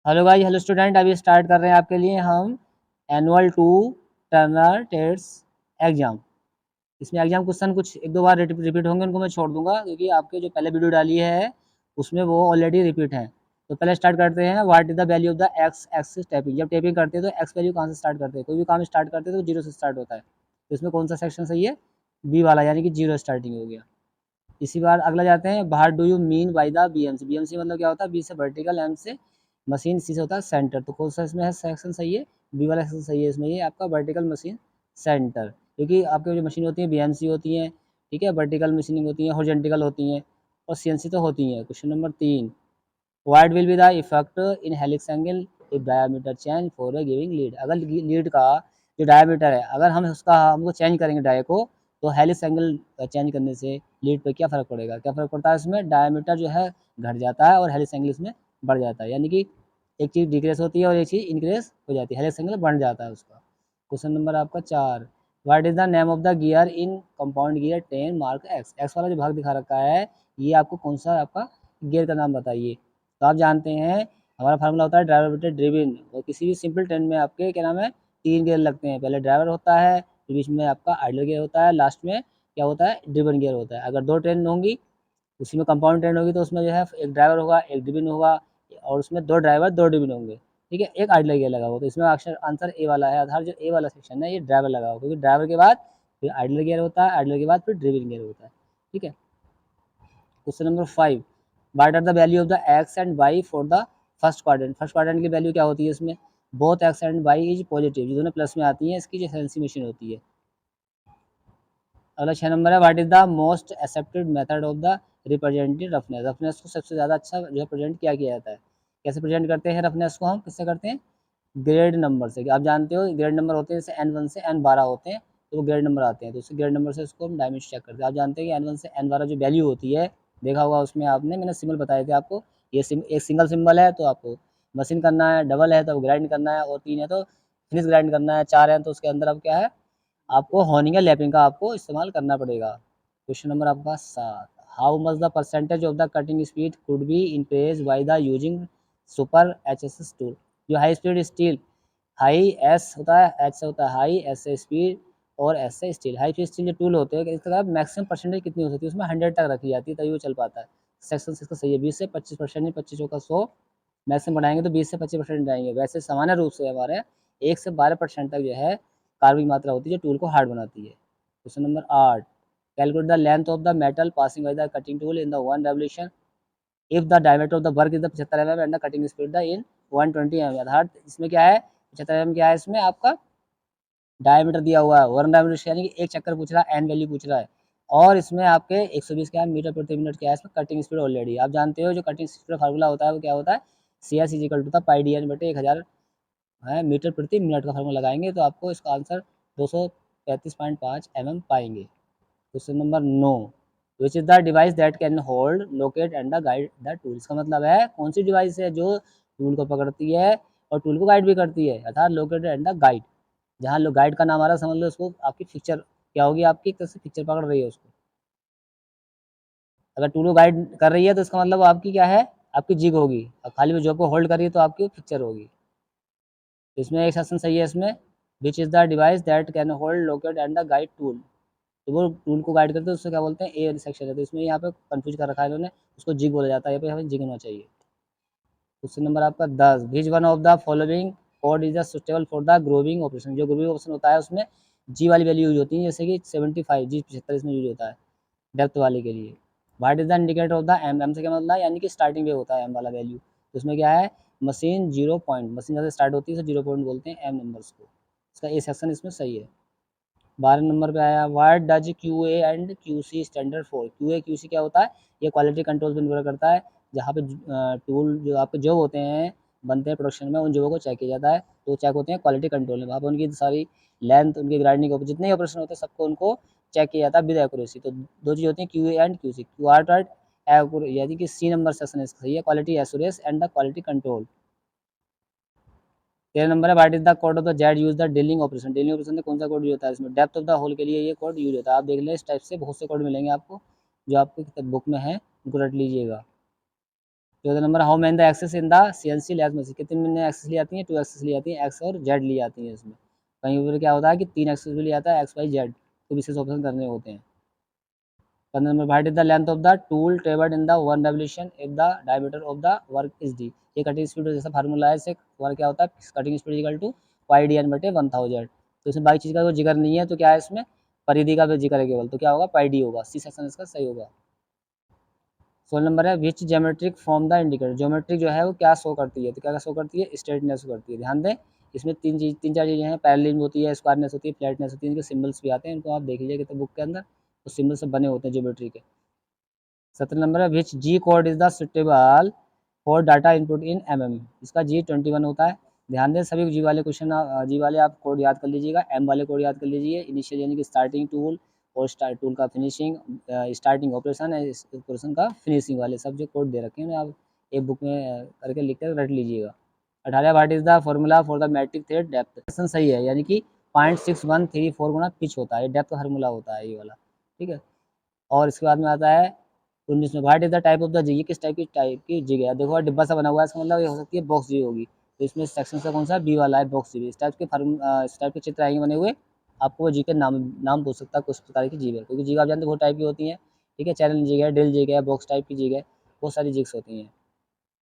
Hello भाई, hello student. अभी start कर रहे हैं आपके लिए हम एनुअल 2 टर्नर टेस्ट एग्जाम। इसमें एग्जाम क्वेश्चन कुछ एक दो बार रिपीट होंगे, उनको मैं छोड़ दूंगा क्योंकि आपके जो पहले वीडियो डाली है उसमें वो ऑलरेडी रिपीट है। तो पहले स्टार्ट करते हैं, what is the value of the x axis tapping. जब टैपिंग करते हैं तो एक्स वैल्यू कहाँ से स्टार्ट करते हैं? कोई भी काम स्टार्ट करते हैं तो जीरो से स्टार्ट होता है। तो इसमें कौन सा सेक्शन सही है? बी वाला, यानी कि जीरो स्टार्टिंग हो गया। इसी बार अगला जाते हैं, बाहर do you mean by the BMC. BMC मतलब क्या होता है? बी से वर्टिकल, एम से मशीन, सी से होता है सेंटर। तो कौन सा इसमें है सेक्शन सही है? बी वाला सेक्शन सही है। इसमें ये आपका वर्टिकल मशीन सेंटर, क्योंकि आपकी जो मशीन होती है बीएमसी होती हैं, ठीक है, वर्टिकल मशीनिंग होती है, हॉरिजॉन्टल होती हैं, और सीएनसी तो होती हैं। Question number 3, what will be the effect in helix angle if diameter change for a giving lead. अगर लीड का जो डायमीटर है, अगर हम उसका हमको चेंज करेंगे डाय को, तो हेलिक्स एंगल चेंज करने से लीड पे क्या फ़र्क पड़ेगा? क्या फ़र्क पड़ता है? इसमें डायमीटर जो है घट जाता है और हेलिक्स एंगल इसमें बढ़ जाता है, यानी कि एक चीज़ डिक्रीज होती है और एक चीज़ इंक्रीज हो जाती है, हेलिक्स एंगल बढ़ जाता है उसका। क्वेश्चन नंबर आपका 4, what is the name of the gear in compound gear 10 mark x. X वाला जो भाग दिखा रखा है, ये आपको कौन सा आपका गियर का नाम बताइए। तो आप जानते हैं हमारा फार्मूला होता है ड्राइवर बटे ड्रिवन, और किसी भी सिंपल ट्रेन में आपके क्या नाम है, 3 गियर लगते हैं। पहले ड्राइवर होता है, फिर बीच में आपका आइडल गियर होता है, लास्ट में क्या होता है? ड्रिवन गियर होता है। अगर 2 ट्रेन होंगी, उसी में कंपाउंड ट्रेन होगी, तो उसमें जो है एक ड्राइवर होगा, एक ड्रिवन होगा, और उसमें 2 ड्राइवर 2 ड्रिवन होंगे, ठीक है, एक आइडल गियर लगा होगा। तो इसमें अक्षर आंसर ए वाला है। आधार जो ए वाला सेक्शन है, ये ड्राइवर लगा होगा, क्योंकि ड्राइवर के बाद फिर आइडल गियर होता है, आइडल के बाद फिर ड्रिवन गियर होता है, ठीक है। Question number 5, what are the value of the X and Y for the first quadrant. First quadrant की वैल्यू क्या होती है? इसमें both X and Y is positive, जो दोनों प्लस में आती हैं, इसकी जो सेंसी मशीन होती है। अगला 6 नंबर है, what is the most accepted method of the representative roughness. Roughness को सबसे ज़्यादा अच्छा जो है प्रेजेंट क्या किया जाता है? कैसे प्रेजेंट करते हैं रफनेस को? हम किससे करते हैं? ग्रेड नंबर से। आप जानते हो ग्रेड नंबर होते हैं, जैसे N1 से N12 होते हैं, तो वो ग्रेड नंबर आते हैं, तो उससे ग्रेड नंबर से उसको हम डायमेंशन चेक करते हैं। आप जानते हैं कि N1 से N12 जो वैल्यू होती है, देखा होगा उसमें आपने, मैंने सिंबल बताए थे आपको। ये एक सिंगल सिंबल है तो आपको मशीन करना है, डबल है तो ग्राइंड करना है, और 3 है तो फिनिश ग्राइंड करना है, 4 है तो उसके अंदर अब क्या है, आपको हॉर्निंग या लैपिंग का आपको इस्तेमाल करना पड़ेगा। क्वेश्चन नंबर आपका 7, how much the percentage of the cutting speed could be increase by the using super HSS tool. जो high speed steel, high S होता है, एच से होता है हाई, एस से स्पीड, और एस से स्टील, हाई स्पीड स्टील जो टूल होते हैं, इसका मैक्सिमम परसेंटेज कितनी हो सकती है? उसमें 100 तक रखी जाती है, तभी वो चल पाता है। सेक्शन 6 का सही है, 20 से 25%, 25 का 100, मैक्सिमम बढ़ाएंगे तो 20 से 25% जाएंगे। वैसे सामान्य रूप से हमारे 1 से 12% तक जो है कार्बन की मात्रा होती है, जो टूल को हार्ड बनाती है। Question number 8, calculate the length of the metal passing by the cutting tool in the one revolution if the diameter of the work is the 75 mm and the cutting speed the in 120 mm। अर्थात इसमें क्या है, 75 mm क्या है? इसमें आपका diameter दिया हुआ है, वन डायमीटर यानी कि एक चक्कर पूछ रहा है, एन वैल्यू पूछ रहा है, और इसमें आपके 120 क्या है, मीटर प्रति मिनट क्या है, इसमें कटिंग स्पीड ऑलरेडी आप जानते हो। जो कटिंग स्पीड का फार्मूला होता है वो क्या होता है? सी एस इजिकल टू था पाई डी एन बटे 1000 है, मीटर प्रति मिनट का फार्मूला लगाएंगे तो आपको इसका आंसर 235.5 mm पाएंगे। Question number 9, which is the device that can hold locate and the guide the tool. इसका मतलब है कौन सी डिवाइस है जो टूल को पकड़ती है और टूल को गाइड भी करती है, अर्थात लोकेट एंड द गाइड। जहाँ लोग गाइड का नाम आ रहा है, समझ लो उसको आपकी पिक्चर क्या होगी, आपकी एक तरह से पिक्चर पकड़ रही है उसको। अगर टूल को गाइड कर रही है तो इसका मतलब आपकी क्या है, आपकी जिग होगी, और खाली वो जॉब को होल्ड कर रही है तो आपकी वो पिक्चर होगी। तो इसमें एक सेक्शन सही है इसमें, which is the device that can hold locate and the guide tool. तो वो टूल को गाइड करते हैं, उससे क्या बोलते हैं? ए सेक्शन है। तो इसमें यहाँ पे कंफ्यूज कर रखा है इन्होंने, उसको जिग बोला जाता है, यहाँ पे हमें जिग होना चाहिए। क्वेश्चन नंबर आपका 10, विच one of the following code is suitable for the growing operation. जो ग्रोविंग ऑपरेशन होता है उसमें जी वाली वैल्यू यूज होती है, जैसे कि 75 जी 75 इसमें यूज होता है डेप्थ वाले के लिए। What is the indicator of the M. M से क्या मतलब है? यानी कि स्टार्टिंग वेव होता है एम वाला वैल्यू। तो उसमें क्या है, मशीन 0 पॉइंट, मशीन जैसे स्टार्ट होती है तो 0 पॉइंट बोलते हैं एम नंबर्स को। इसका ए सेक्शन इसमें सही है। 12 नंबर पे आया, what does Q A and Q C standard for. Q A Q C क्या होता है? ये क्वालिटी कंट्रोल पर निर्भर करता है, जहाँ पे टूल जो आपके जॉब होते हैं, बनते हैं प्रोडक्शन में, उन जॉबों को चेक किया जाता है, तो चेक होते हैं क्वालिटी कंट्रोल में। वहाँ पर उनकी सारी लेंथ, उनकी ग्राइंडिंग, जितने ऑपरेशन होते हैं सबको उनको चेक किया जाता है विद एक्यूरेसी। तो दो चीज़ होती हैं, Q A and Q C. Q R यानी कि सी नंबर सेक्शन इसका सही है, quality assurance and the quality control. 13 number है, what is the code of the Z use the drilling operation. Drilling operation में कौन सा कोड यूज होता है? इसमें डेप्थ ऑफ द होल के लिए ये कोड यूज होता है। आप देख लें, इस टाइप से बहुत से कोड मिलेंगे आपको, जो आपको बुक में है, उनको रट लीजिएगा। 14 number, how many the axes in the CNC lathe machine, कितनी मैंने एक्सेस ली जाती हैं, 2 एक्सेस ली जाती हैं, एक्स और जेड ली जाती हैं इसमें। कहीं पर क्या होता है कि 3 एक्सेस भी लिया जाता है, एक्स वाई जेड, तो विशेष ऑप्शन करने होते हैं। 15 number, what is the length of the tool travelled in the one revolution if the diameter of the work is D. ये कटिंग स्पीड जैसा फार्मूला है, इससे वर्क क्या होता है, cutting speed equal to pi D N बटे 1000। तो इसमें बाकी चीज़ का कोई जिक्र नहीं है, तो क्या है इसमें परिधि का भी जिक्र है केवल, तो क्या होगा पाई डी होगा, सी सेक्शन इसका सही होगा। 16 नंबर है, which geometric form the indicator, geometric जो है वो क्या शो करती है, तो क्या शो करती है, स्ट्रेटनेस शो करती है। ध्यान दें इसमें तीन चार चीज़ें हैं, पैरेलल होती है, स्क्वायरनेस होती है, फ्लैटनेस होती है, इनके सिम्बल्स भी आते हैं, इनको आप देख लीजिए तो बुक के अंदर तो सिम्बल सब बने होते हैं ज्योमेट्री के। 17 नंबर है, which G code is the suitable for data input in इसका G21 होता है। ध्यान दें सभी जी वाले क्वेश्चन, जी वाले आप कोड याद कर लीजिएगा, एम वाले कोड याद कर लीजिए, इनिशियल यानी कि स्टार्टिंग टूल, और स्टार्ट टूल का फिनिशिंग, स्टार्टिंग ऑपरेशन है, ऑपरेशन का फिनिशिंग वाले सब जो कोड दे रखे हैं आप एक बुक में करके लिख कर रट लीजिएगा। 18, what is the formula for the metric thread depth, सही है, यानी कि 0.6134 गुना पिच होता है, डेप्थ का फार्मूला होता है ये वाला, ठीक है। और इसके बाद में आता है 19 में, what is the type of the jig, किस टाइप की जिग है, देखो डिब्बा सा बना हुआ है, इसका मतलब ये हो सकती है बॉक्स जिग होगी, तो इसमें सेक्शन से कौन सा बी वाला है, बॉक्स जिग। इस टाइप के चित्र आएंगे बने हुए, आपको वो जी के नाम पूछ सकता है, कुछ प्रकार की जिग है, क्योंकि जिग आप जानते हैं बहुत टाइप की होती हैं, ठीक है, चैनल जिग है, ड्रिल जिग है, बॉक्स टाइप की जिग है, बहुत सारी जिग्स होती हैं।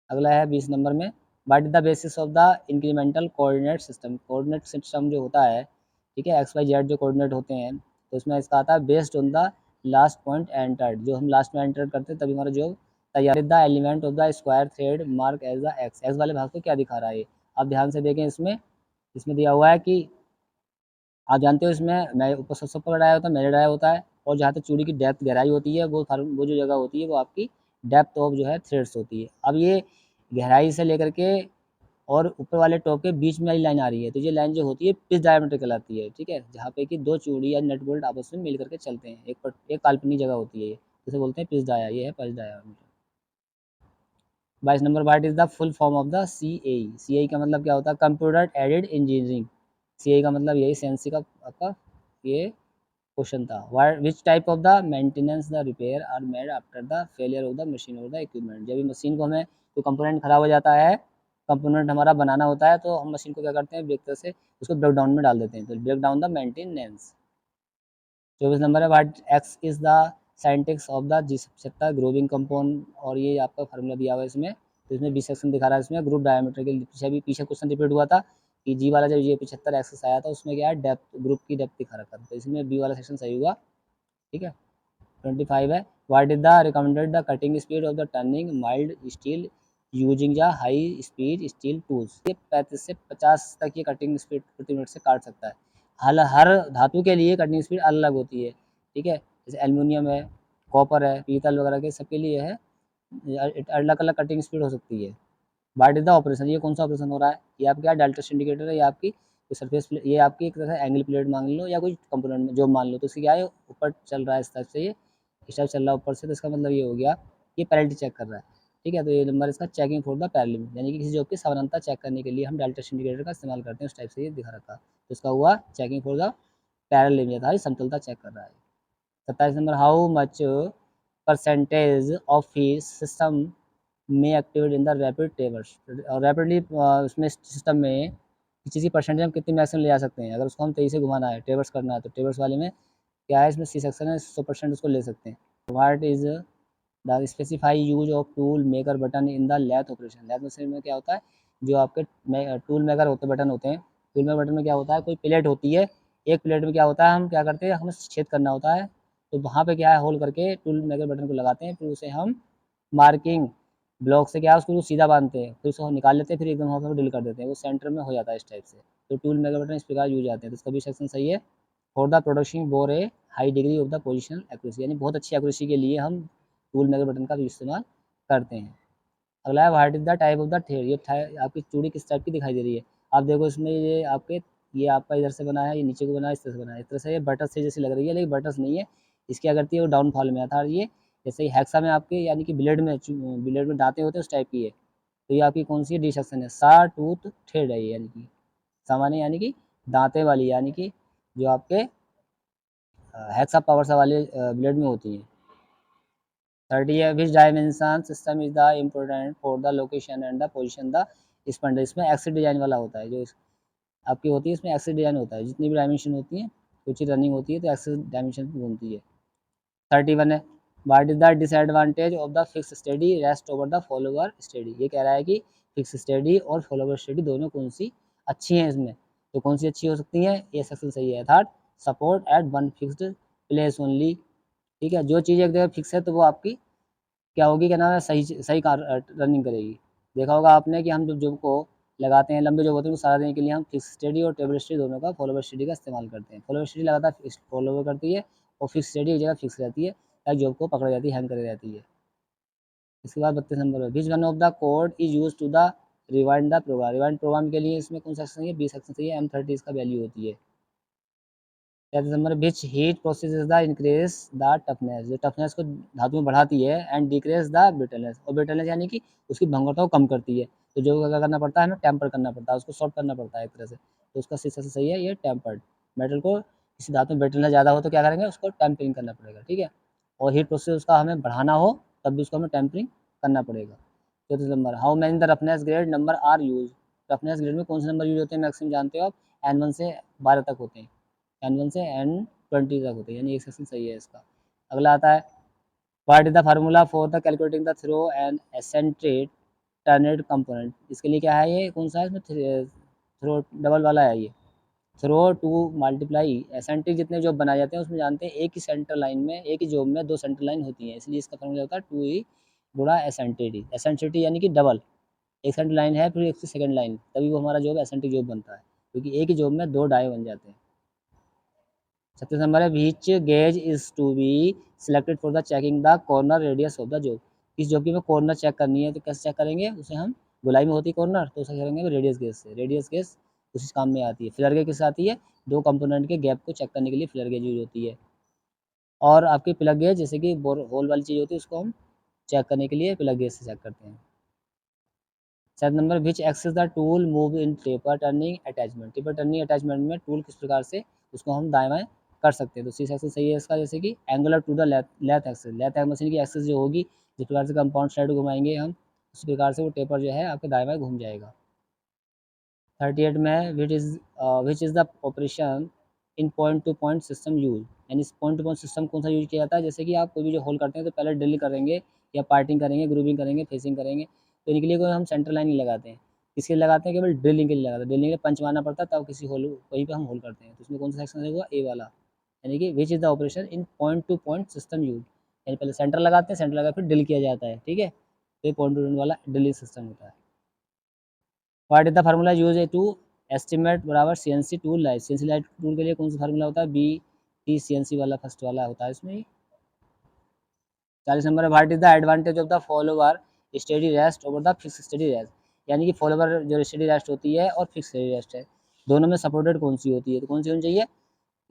अगला है 20 नंबर में, what is the basis of the incremental coordinate system, coordinate system जो होता है, ठीक है, एक्स वाई जेड जो कोऑर्डिनेट होते हैं, तो इसमें इसका आता है based on the last point entered, जो हम लास्ट में एंटर करते हैं तभी हमारा जो तैयार the element of the square thread mark as the X, X वाले भाग को क्या दिखा रहा है, आप ध्यान से देखें इसमें, इसमें दिया हुआ है कि आप जानते हो इसमें मैं ऊपर सबसे ऊपर डाया होता है, मेरे डाया होता है, और जहाँ तक चूड़ी की डेप्थ गहराई होती है वो जो जगह होती है वो आपकी डेप्थ ऑफ जो है थ्रेड्स होती है। अब ये गहराई से लेकर के और ऊपर वाले टॉप के बीच में वाली लाइन आ रही है, तो ये लाइन जो होती है पिच डायमीटर कहलाती है, ठीक है, जहाँ पे कि दो चूड़ी या नट बोल्ट आपस में मिल करके चलते हैं, एक काल्पनिक जगह होती है ये, जिसे बोलते हैं पिच डाया, ये है pitch diameter. 22 number, what is the full form of the CAE का मतलब क्या होता है, कंप्यूटर एडेड इंजीनियरिंग, CAE का मतलब यही सेंसी का आपका ये क्वेश्चन था। Which type of the maintenance the repair are made after the failure of the machine और द इक्विपमेंट, जब भी मशीन को हमें कोई कंपोनेंट खराब हो जाता है, कंपोनेंट हमारा बनाना होता है, तो हम मशीन को क्या करते हैं, एक तरह से उसको ब्रेक डाउन में डाल देते हैं, तो break down the maintenance. 24 number है, what X is the syntax of the G77 grooving compound, और ये आपका फार्मूला दिया हुआ है इसमें, तो इसमें बी सेक्शन दिखा रहा है, इसमें ग्रुप डायमीटर के पीछे क्वेश्चन रिपीट हुआ था कि जी वाला जब ये 75 एक्सेस आया था उसमें क्या है डेप्थ, ग्रुप की डेप्थ दिखा रखा था, तो इसमें बी वाला सेक्शन सही हुआ, ठीक है। 25 है, what is the recommended the cutting speed of the turning mild steel using या हाई स्पीड स्टील टूल्स, ये 35 से 50 तक ये कटिंग स्पीड प्रति मिनट से काट सकता है। हर धातु के लिए कटिंग स्पीड अलग अलग होती है, ठीक है, जैसे एल्युमिनियम है, कॉपर है, पीतल वगैरह के सबके लिए है अलग अलग कटिंग स्पीड हो सकती है। व्हाट इज द ऑपरेशन, ये कौन सा ऑपरेशन हो रहा है, ये आपका डेल्टा इंडिकेटर है, ये आपकी सरफेस प्लेट, ये आपकी एक तरह से एंगल प्लेट मान लो या कोई कंपोनेंट में जो मान लो, तो इसकी क्या है ऊपर चल रहा है इस तरफ से, ये इस टाइप चल रहा है ऊपर से, तो इसका मतलब ये हो गया ये पैरेललिटी चेक कर रहा है, ठीक है, तो ये नंबर इसका चेकिंग फॉर द पैरेलल, यानी कि किसी जॉब की समानांतर चेक करने के लिए हम डेल्टा इंडिकेटर का इस्तेमाल करते हैं, उस टाइप से ये दिखा रखा, तो इसका हुआ चेकिंग फॉर द पैरेलल, ये समतलता चेक कर रहा है। 27 number, how much percentage of his system में एक्टिवेट इन द रैपिड टेबर्स, और रैपिडली उसमें सिस्टम में किसी चीज़ की परसेंटेज हम कितनी मैक्सिमम ले आ सकते हैं, अगर उसको हम तेज़ी से घुमाना है टेबर्स करना है, तो टेबर्स वाले में क्या है, इसमें सी सेक्शन है, 100% उसको ले सकते हैं। What is the specify use of tool maker button in the lathe operation, lathe machine में क्या होता है, जो आपके टूल मेकर होते बटन होते हैं, टूल मेकर बटन में क्या होता है, कोई प्लेट होती है, एक प्लेट में क्या होता है, हम क्या करते हैं, हमें छेद करना होता है, तो वहाँ पे क्या है होल करके टूल मेकर बटन को लगाते हैं, फिर उसे हम मार्किंग ब्लॉक से क्या है उसको सीधा बांधते हैं, फिर उसको निकाल लेते हैं, फिर एकदम वहाँ पर ड्रिल कर देते हैं, वो सेंटर में हो जाता है इस टाइप से, तो टूल मेकर बटन इस प्रकार यूज आते हैं, तो इसका भी सेक्शन सही है। For the production bore A high degree of the positional accuracy, यानी बहुत अच्छी एक्यूरेसी के लिए हम टूल मेकर बटन का भी इस्तेमाल करते हैं। अगला है, what is the type of the thread, ये आपकी चूड़ी किस टाइप की दिखाई दे रही है, आप देखो इसमें ये आपका इधर से बना है, ये नीचे को बना है, इस तरह से बना है, इस तरह से ये बटस से जैसी लग रही है, लेकिन बटस नहीं है, इसकी अगर वो डाउनफॉल में आता है, ये जैसे ही हेक्सा में आपके यानी कि ब्लेड में दांतें होते हैं उस टाइप की है, तो ये आपकी कौन सी डी सेक्शन है, सा टूथ थ्रेड है ये, यानी कि सामान्य यानी कि दांते वाली, यानी कि जो आपके हेक्सा पावर सा वाले ब्लेड में होती है। 30 है which dimension system is the important for the location and the position the spindle. इसमें एक्सिस डिजाइन वाला होता है, जो आपकी होती है इसमें एक्सिस डिजाइन होता है, जितनी भी डायमेंशन होती है कुछ ही रनिंग होती है तो एक्सिस डायमेंशन पर घूमती है। 31 है what is the disadvantage of the fix study rest over the follower study. ये कह रहा है कि फिक्स स्टडी और फॉलोवर स्टडी दोनों कौन सी अच्छी हैं इसमें, तो कौन सी अच्छी हो सकती है, ये सेक्शन सही है। अर्थात support at one fixed place only. ठीक है, जो चीज़ एक जगह फिक्स है तो वो आपकी क्या होगी, क्या नाम है, सही सही कार रनिंग करेगी। देखा होगा आपने कि हम जब जॉब को लगाते हैं, लंबे जॉब होते हैं तो सारा देने के लिए हम फिक्स स्टडी और टेबल स्टडी दोनों का फॉलोवर स्टडी का इस्तेमाल करते हैं। फॉलोवर स्टडी लगातार फॉलोवर करती है और फिक्स स्टडी एक जगह फिक्स रहती है ताकि जॉब को पकड़ जाती है, हैंग करी रहती है। इसके बाद 32 नंबर है which one of the code is use to the rewind the program. Rewind program के लिए इसमें कौन सा सेक्शन है, बी सेक्शन सही है, M30 इसका वैल्यू होती है। 33 number which heat process the increase the toughness. जो टफनेस को धातु में बढ़ाती है एंड डिक्रीज द ब्रिटलनेस, और ब्रिटलनेस यानी कि उसकी भंगुरता को कम करती है। तो जो क्या करना पड़ता है, हमें टेम्पर करना पड़ता है, उसको सॉफ्ट करना पड़ता है एक तरह से। तो उसका सी सेक्शन सही है, ये टेम्पर्ड। मेटल को किसी धातु में ब्रिटलनेस ज़्यादा हो तो क्या करेंगे, उसको टेम्परिंग करना पड़ेगा। ठीक है, और हीट प्रोसेस उसका हमें बढ़ाना हो तब भी उसको हमें टेम्परिंग करना पड़ेगा। 34 number how many the roughness grade number are use. Roughness grade में कौन से नंबर यूज होते हैं, मैक्सिमम जानते हो आप, N1 से 12 तक होते हैं, N1 से N20 तक होते हैं, यानी एक सेक्शन सही है इसका। अगला आता है what is the formula for the calculating the throw and eccentric turned component. इसके लिए क्या है, ये कौन सा है, इसमें थ्रो डबल वाला है ये। थ्रो टू मल्टीप्लाई एसेंट्रिक जितने जॉब बनाए जाते हैं उसमें जानते हैं एक ही सेंटर लाइन में, एक ही जॉब में दो सेंटर लाइन होती हैं, इसलिए इसका फॉर्मूला होता है 2 गुणा एसेंट्रिटी। एसेंट्रिटी यानी कि डबल, एक सेंटर लाइन है फिर एक सेकंड लाइन, तभी वो हमारा जॉब एसेंट्रिक जॉब बनता है, क्योंकि एक ही जॉब में दो डाई बन जाते हैं। 36 नंबर है which gauge is to be selected for the checking the corner radius of the job. इस जॉब की हमें कॉर्नर चेक करनी है तो कैसे चेक करेंगे, उसे हम गोलाई में होती है कॉर्नर तो उसे करेंगे रेडियस गेज से। रेडियस गेज उसी काम में आती है। फिलर गेज किससे आती है, दो कंपोनेंट के गैप को चेक करने के लिए फिलर गेज यूज होती है। और आपकी प्लग गेज जैसे कि बोर होल वाली चीज़ होती है उसको हम चेक करने के लिए प्लग गेज से चेक करते हैं। 7 number which axes the tool move in taper turning attachment. Taper turning attachment में टूल किस प्रकार से उसको हम दाएं बाएं कर सकते हैं, तो सी सेक्शन सही है इसका। जैसे कि angular to the lathe axes, lathe machine की एक्सेस जो होगी जिस प्रकार से कंपाउंड साइड घुमाएंगे हम उस प्रकार से वो टेपर जो है आपके दाएं बाएं घूम जाएगा। 38 में which is the operation in point to point system use. यानी पॉइंट टू पॉइंट सिस्टम कौन सा यूज किया जाता है, जैसे कि आप कोई भी जो होल करते हैं तो पहले ड्रिल करेंगे या पार्टिंग करेंगे, ग्रूविंग करेंगे, फेसिंग करेंगे, तो इनके लिए कोई हम सेंटर लाइन नहीं लगाते हैं। किसके लिए लगाते हैं, केवल ड्रिलिंग के लिए लगाते हैं। ड्रिलिंग के लिए पंच मारना पड़ता है तब किसी होल वहीं पे हम होल करते हैं, तो इसमें कौन सा सेक्शन रहेगा, ए वाला। यानी कि which is the operation in point to point system use, यानी पहले सेंटर लगाते हैं, सेंटर लगा फिर ड्रिल किया जाता है। ठीक है, तो ये पॉइंट टू पॉइंट वाला ड्रिलिंग सिस्टम होता है। What is the formula use to estimate बराबर CNC tool life. CNC life tool के लिए कौन सा फार्मूला होता है, BTCNC वाला फर्स्ट वाला होता है इसमें। 40 नंबर है what is the advantage of the follower study rest over the fix study rest. यानी कि फॉलोवर जो स्टडी रेस्ट होती है और फिक्स स्टडी रेस्ट है दोनों में सपोर्टेड कौन सी होती है, तो कौन सी होनी चाहिए,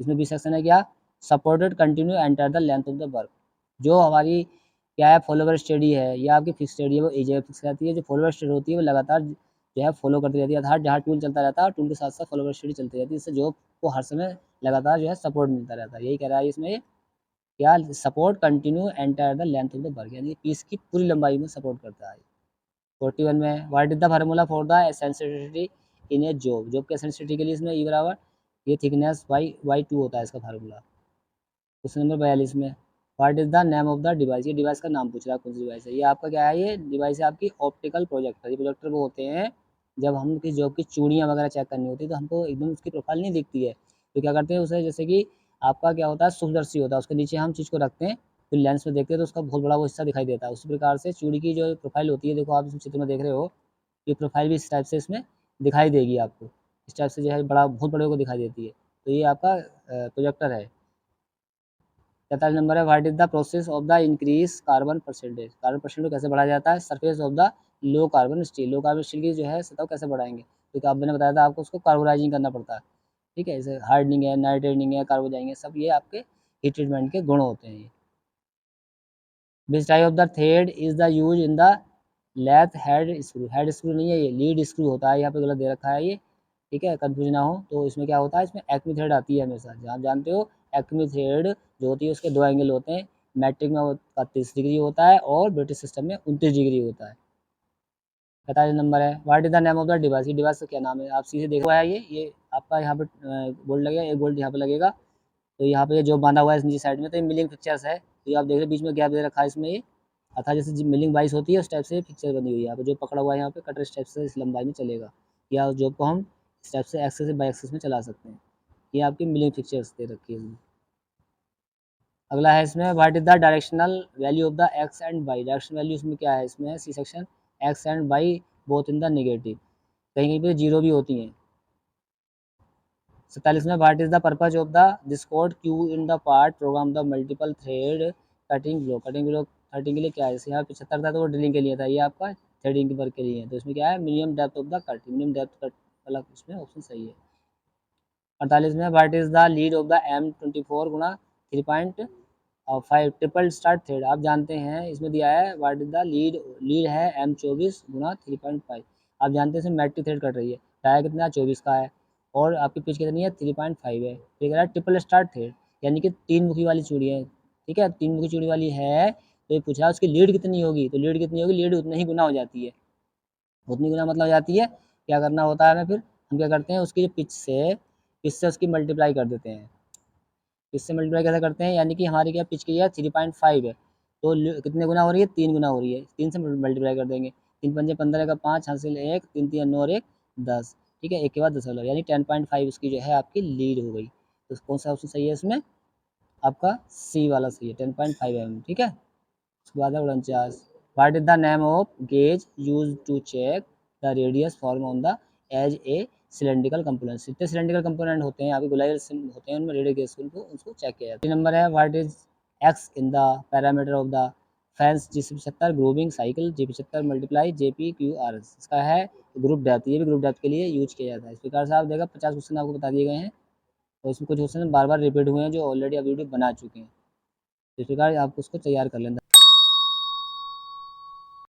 इसमें बी सेक्शन है क्या, supported continue enter the length of the work. जो हमारी क्या है फॉलोवर स्टडी है या आपकी फिक्स स्टडी है वो एक जगह फिक्स रहती है, जो फॉलोवर स्टडी होती है वो लगातार जो है फॉलो करती रहती है, अर्थात जहाँ टूल चलता रहता है टूल के साथ साथ फॉलोवर स्टडी चलती रहती है, इससे जॉब को हर समय लगातार जो है सपोर्ट मिलता रहता है। यही कह रहा है इसमें क्या, support continue entire the length of the work, यानी पीस की पूरी लंबाई में सपोर्ट करता है। 41 में what is the formula for the eccentricity in a job. Job के एसेंसिटिविटी के लिए इसमें ई बराबर ये थिकनेस बाई 2 होता है इसका फार्मूला। क्वेश्चन नंबर 42 में what is the name of the device. ये डिवाइस का नाम पूछ रहा है कौन सी डिवाइस है, ये आपका क्या है, ये डिवाइस है आपकी ऑप्टिकल प्रोजेक्टर। ये प्रोजेक्टर वो होते हैं जब हम किसी जॉब की चूड़ियाँ वगैरह चेक करनी होती है तो हमको एकदम उसकी प्रोफाइल नहीं दिखती है, तो क्या करते हैं उसे, जैसे कि आपका क्या होता है सूक्ष्मदर्शी होता है, उसके नीचे हम चीज़ को रखते हैं फिर लेंस में देखते हैं तो उसका बहुत बड़ा वो हिस्सा दिखाई देता है। उसी प्रकार से चूड़ी की जो प्रोफाइल होती है, देखो आप इस चित्र में देख रहे हो, ये प्रोफाइल भी इस टाइप से इसमें दिखाई देगी आपको, इस टाइप से जो है बड़ा बहुत बड़े को दिखाई देती है, तो ये आपका प्रोजेक्टर है। 43 नंबर है what is the process of the increase carbon percentage. Carbon percentage को कैसे बढ़ाया जाता है, surface of the low carbon steel. Low carbon steel की जो है सतह कैसे बढ़ाएंगे, क्योंकि आप मैंने बताया था आपको उसको कार्बोनाइजिंग करना पड़ता है। ठीक है, जैसे हार्डनिंग है, नाइट्रेनिंग है, कार्बोनाइजिंग है, सब ये आपके हीट ट्रीटमेंट के गुण होते हैं। Which type of the thread is the use in the lathe head screw. Head screw नहीं है, ये लीड स्क्रू होता है, यहाँ पे गलत दे रखा है ये। ठीक है, कंफ्यूज ना हो, तो इसमें क्या होता है, इसमें एक्मी थ्रेड आती है हमेशा, आप जानते हो एक्मी थ्रेड जो होती है उसके दो एंगल होते हैं, मैट्रिक में का 30 डिग्री होता है और ब्रिटिश सिस्टम में 29 डिग्री होता है। 45 नंबर है, what is the name of the device, ये डिवाइस का क्या नाम है, आप सीधे देखो है ये आपका यहाँ पे बोल्ट लगेगा, एक बोल्ट यहाँ पे लगेगा, तो यहाँ पे जो बांधा हुआ है नीचे साइड में, तो ये मिलिंग फिक्चर्स है, तो ये आप देख रहे हैं बीच में गैप दे रखा है इसमें, ये अर्थात जैसे मिलिंग वाइज होती है उस टाइप से फिक्चर बनी हुई है यहाँ पे, जो पकड़ा हुआ है यहाँ पे कटर इस टाइप से इस लंबाई में चलेगा, या जो को हम इस टाइप से एक्सेस बाई एक्सेस में चला सकते हैं, ये आपकी मिलिंग फिक्चर्स दे रखी है इसमें। अगला है इसमें what is the directional value of the X and Y, direction value इसमें क्या है, इसमें है C section X and Y both in the negative, कहीं कहीं पे जीरो भी होती हैं। 47 में what is the purpose of the this code Q in the part program the multiple thread cutting block threading के लिए क्या है, जैसे यहाँ 75 था तो वो ड्रिलिंग के लिए था, ये आपका थ्रेडिंग के वर्क के लिए है, तो इसमें क्या है minimum depth of the cut, minimum depth cut वाला इसमें ऑप्शन सही है। 48 में what is the lead of the M24 Guna 3.5 triple start thread, आप जानते हैं इसमें दिया है व्हाट इज द लीड है M24 गुना 3.5, आप जानते हैं इसमें मैट्रिक थ्रेड कट रही है, टायर कितना 24 का है और आपकी पिच कितनी है 3.5 है, ठीक है ट्रिपल स्टार्ट थ्रेड यानी कि 3 मुखी वाली चूड़ी है, ठीक है 3 मुखी चूड़ी वाली है, तो ये पूछा उसकी लीड कितनी होगी, तो लीड कितनी होगी, लीड उतनी ही गुना हो जाती है, उतनी गुना मतलब हो जाती है, क्या करना होता है हमें फिर, हम क्या करते हैं उसकी जो पिच से उसकी मल्टीप्लाई कर देते हैं, इससे मल्टीप्लाई कैसे करते हैं, यानी कि हमारी क्या पिच की है 3.5 है, तो कितने गुना हो रही है 3 गुना हो रही है, 3 से मल्टीप्लाई कर देंगे, 3 पंजे 15 का 5 हासिल 1, 3 3 9 और 1 10, ठीक है एक के बाद 10 यानी 10.5 उसकी जो है आपकी लीड हो गई, तो कौन सा ऑप्शन सही है इसमें, आपका सी वाला सही है 10.5 mm, ठीक है। उसके बाद है 49, what is the name of gauge use to check the radius form on the edge a cylindrical component, जितने सिलेंड्रिकल कंपोनेंट होते हैं आपके गोलाई होते हैं उनमें रेडियस को उसको चेक किया जाता है। नंबर है what is x in the parameter of the fans G75 grooving cycle G75 multiply JPQRS, इसका है ग्रुप डेप्थ, ये भी ग्रुप डेप्थ के लिए यूज किया जाता है। इस प्रकार से आप देखा 50 क्वेश्चन आपको बता दिए गए हैं और इसमें कुछ क्वेश्चन बार बार रिपीट हुए हैं जो ऑलरेडी आप वीडियो बना चुके हैं, इस प्रकार आप उसको तैयार कर लें।